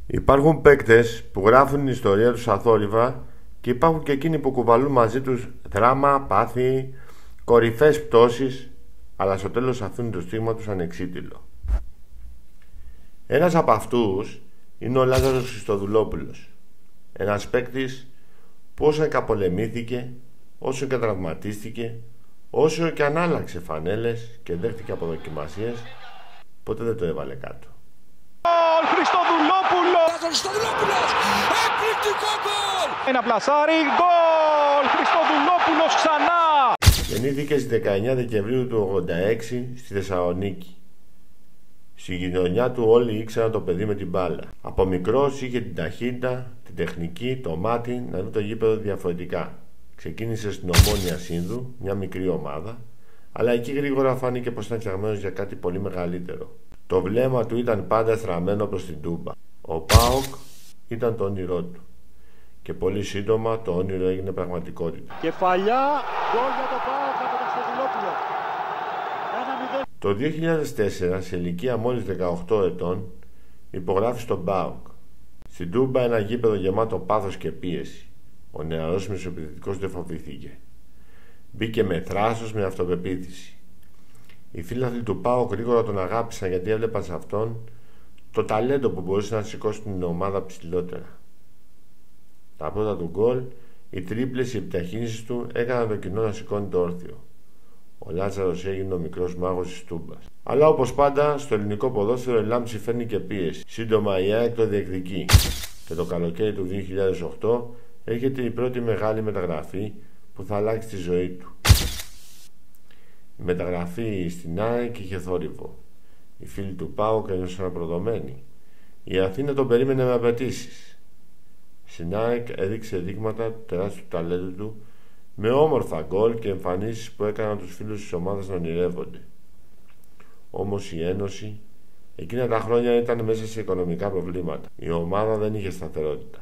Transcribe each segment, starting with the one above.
Υπάρχουν παίκτες που γράφουν την ιστορία τους αθόρυβα και υπάρχουν και εκείνοι που κουβαλούν μαζί τους δράμα, πάθη, κορυφές πτώσεις, αλλά στο τέλος αφήνουν το στίγμα τους ανεξίτηλο. Ένας από αυτούς είναι ο Λάζαρος Χριστοδουλόπουλος, ένας παίκτης που όσο και απολεμήθηκε, όσο και τραυματίστηκε, όσο και αν άλλαξε φανέλες και δέχτηκε αποδοκιμασίες, ποτέ δεν το έβαλε κάτω. Χριστοδουλόπουλος! Εκπληκτικό γκολ! Ένα πλασάρι, γκολ! Χριστοδουλόπουλος ξανά! Γεννήθηκε στις 19 Δεκεμβρίου του 86 στη Θεσσαλονίκη. Στη γειτονιά του όλοι ήξεραν το παιδί με την μπάλα. Από μικρός είχε την ταχύτητα, την τεχνική, το μάτι να δει το γήπεδο διαφορετικά. Ξεκίνησε στην Ομόνοια Σύνδου, μια μικρή ομάδα, αλλά εκεί γρήγορα φάνηκε πως ήταν φτιαγμένος για κάτι πολύ μεγαλύτερο. Το βλέμμα του ήταν πάντα στραμμένο προς την Τούμπα. Ο ΠΑΟΚ ήταν το όνειρό του. Και πολύ σύντομα το όνειρο έγινε πραγματικότητα. Κεφαλιά, γκολ για το ΠΑΟΚ από τον Χριστοδουλόπουλο. Το 2004, σε ηλικία μόλις 18 ετών, υπογράφει στον ΠΑΟΚ. Στην Τούμπα ένα γήπεδο γεμάτο πάθος και πίεση. Ο νεαρός μεσοεπιθετικός δεν φοβηθήκε. Μπήκε με θράσος, με αυτοπεποίθηση. Οι φίλαθλοι του ΠΑΟΚ γρήγορα τον αγάπησαν γιατί έβλεπαν σε αυτόν το ταλέντο που μπορούσε να σηκώσει την ομάδα ψηλότερα. Τα πρώτα του γκολ, οι τρίπλες, οι επιταχύνσεις του έκαναν το κοινό να σηκώνει το όρθιο. Ο Λάζαρος έγινε ο μικρός μάγος της Τούμπας. Αλλά όπως πάντα, στο ελληνικό ποδόσφαιρο η λάμψη φέρνει και πίεση. Σύντομα η ΑΕΚ το διεκδικεί. Και το καλοκαίρι του 2008 έρχεται η πρώτη μεγάλη μεταγραφή που θα αλλάξει τη ζωή του. Η μεταγραφή στην ΑΕΚ είχε θόρυβο. Οι φίλοι του ΠΑΟΚ ένιωσαν προδομένοι. Η Αθήνα τον περίμενε με απαιτήσεις. Στην ΑΕΚ έδειξε δείγματα του τεράστιου ταλέντου του, με όμορφα γκολ και εμφανίσεις που έκαναν τους φίλους της ομάδας να ονειρεύονται. Όμως η Ένωση εκείνα τα χρόνια ήταν μέσα σε οικονομικά προβλήματα. Η ομάδα δεν είχε σταθερότητα.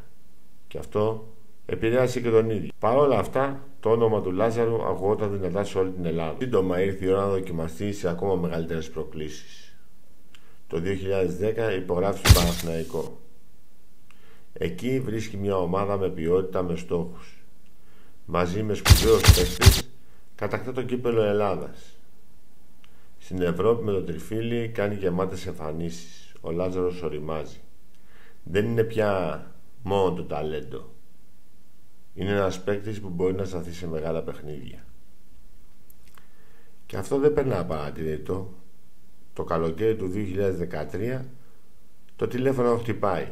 Και αυτό επηρέασε και τον ίδιο. Παρ' όλα αυτά, το όνομα του Λάζαρου ακουγόταν δυνατά σε όλη την Ελλάδα. Σύντομα ήρθε η ώρα να δοκιμαστεί σε ακόμα μεγαλύτερες προκλήσεις. Το 2010 υπογράφει στον Παναθηναϊκό. Εκεί βρίσκει μια ομάδα με ποιότητα, με στόχους. Μαζί με σπουδαίους παίκτες κατακτά το κύπελλο Ελλάδας. Στην Ευρώπη με το τριφύλι κάνει γεμάτες εμφανίσεις. Ο Λάζαρος οριμάζει. Δεν είναι πια μόνο το ταλέντο. Είναι ένας παίκτης που μπορεί να σταθεί σε μεγάλα παιχνίδια. Και αυτό δεν περνά παρατηρητό. Το καλοκαίρι του 2013 το τηλέφωνο χτυπάει.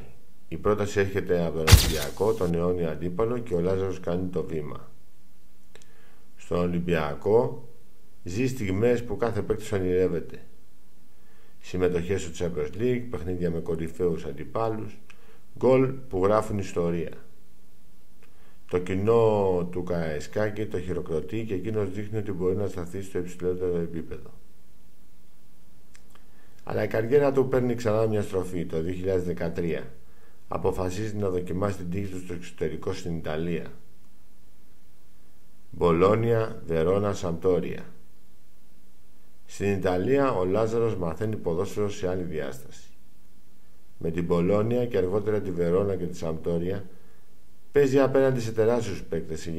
Η πρόταση έρχεται από τον Ολυμπιακό, τον αιώνιο αντίπαλο, και ο Λάζαρος κάνει το βήμα. Στον Ολυμπιακό ζει στιγμές που κάθε παίκτης ονειρεύεται. Συμμετοχές στο Champions League, παιχνίδια με κορυφαίους αντιπάλους, γκολ που γράφουν ιστορία. Το κοινό του Καραϊσκάκη το χειροκροτεί και εκείνος δείχνει ότι μπορεί να σταθεί στο υψηλότερο επίπεδο. Αλλά η καριέρα του παίρνει ξανά μια στροφή το 2013. Αποφασίζει να δοκιμάσει την τύχη του στο εξωτερικό στην Ιταλία. Μπολόνια, Βερόνα, Σαμπτόρια. Στην Ιταλία ο Λάζαρος μαθαίνει ποδόσφαιρο σε άλλη διάσταση. Με την Μπολόνια και αργότερα τη Βερόνα και τη Σαμπτόρια παίζει απέναντι σε τεράστιους παίκτες, σε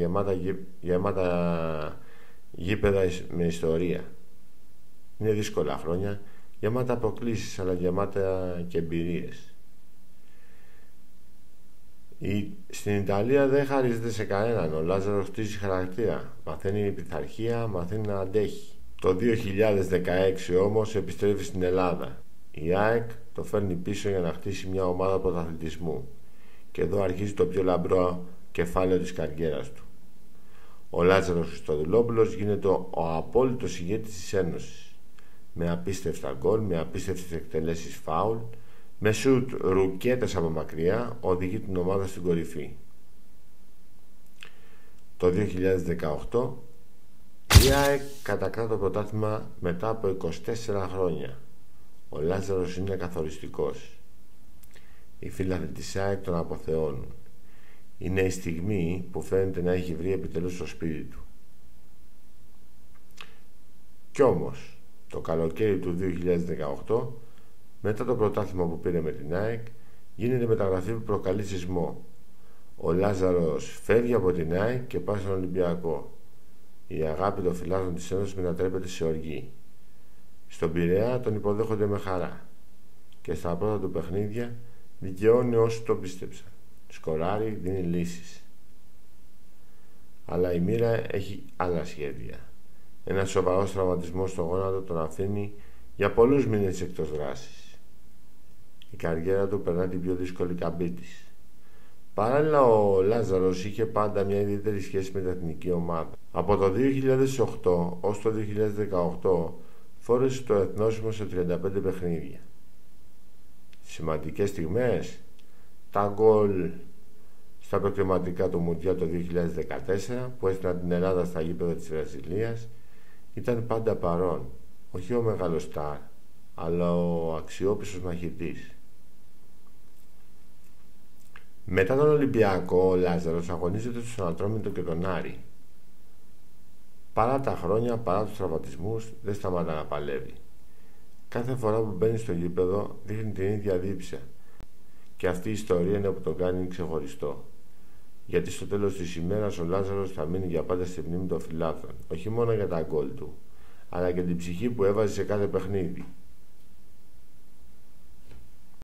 γεμάτα γήπεδα με ιστορία. Είναι δύσκολα χρόνια, γεμάτα αποκλήσεις, αλλά γεμάτα και εμπειρίες. Στην Ιταλία δεν χαρίζεται σε κανέναν. Ο Λάζαρος χτίζει χαρακτήρα, μαθαίνει πειθαρχία, μαθαίνει να αντέχει. Το 2016 όμως επιστρέφει στην Ελλάδα. Η ΑΕΚ το φέρνει πίσω για να χτίσει μια ομάδα πρωταθλητισμού. Και εδώ αρχίζει το πιο λαμπρό κεφάλαιο της καριέρας του. Ο Λάζαρος Χριστοδουλόπουλος γίνεται ο απόλυτος ηγέτης της Ένωσης. Με απίστευτα γκολ, με απίστευτες εκτελέσεις φάουλ, με σουτ ρουκέτες από μακριά, οδηγεί την ομάδα στην κορυφή. Το 2018 η ΑΕΚ κατακτά το πρωτάθλημα μετά από 24 χρόνια. Ο Λάζαρος είναι καθοριστικός. Οι φίλαθλοι της ΑΕΚ τον αποθεώνουν. Είναι η στιγμή που φαίνεται να έχει βρει επιτέλους το σπίτι του. Κι όμως, το καλοκαίρι του 2018, μετά το πρωτάθλημα που πήρε με την ΑΕΚ, γίνεται μεταγραφή που προκαλεί σεισμό. Ο Λάζαρος φεύγει από την ΑΕΚ και πάει στον Ολυμπιακό. Η αγάπη των φιλάθλων της Ένωσης μετατρέπεται σε οργή. Στον Πειραιά τον υποδέχονται με χαρά και στα πρώτα του παιχνίδια δικαιώνει όσοι το πίστεψαν. Σκοράρει, δίνει λύσεις. Αλλά η μοίρα έχει άλλα σχέδια. Ένας σοβαρός τραυματισμός στο γόνατο τον αφήνει για πολλούς μήνες εκτός δράσης. Η καριέρα του περνά την πιο δύσκολη καμπή της. Παράλληλα, ο Λάζαρος είχε πάντα μια ιδιαίτερη σχέση με την εθνική ομάδα. Από το 2008 ως το 2018 φόρεσε το εθνόσημο σε 35 παιχνίδια. Σημαντικές στιγμές: τα γκολ στα προκριματικά του Μουντιάλ το 2014 που έστειλαν την Ελλάδα στα γήπεδα της Βραζιλίας. Ήταν πάντα παρόν, όχι ο μεγάλος στάρ, αλλά ο αξιόπιστος μαχητής. Μετά τον Ολυμπιακό, ο Λάζαρος αγωνίζεται στον Ατρόμητο και τον Άρη. Παρά τα χρόνια, παρά τους τραυματισμούς, δεν σταματά να παλεύει. Κάθε φορά που μπαίνει στο γήπεδο δείχνει την ίδια δίψα. Και αυτή η ιστορία είναι που τον κάνει ξεχωριστό. Γιατί στο τέλος της ημέρας ο Λάζαρος θα μείνει για πάντα στη μνήμη των φιλάθλων. Όχι μόνο για τα γκολ του, αλλά και την ψυχή που έβαζε σε κάθε παιχνίδι.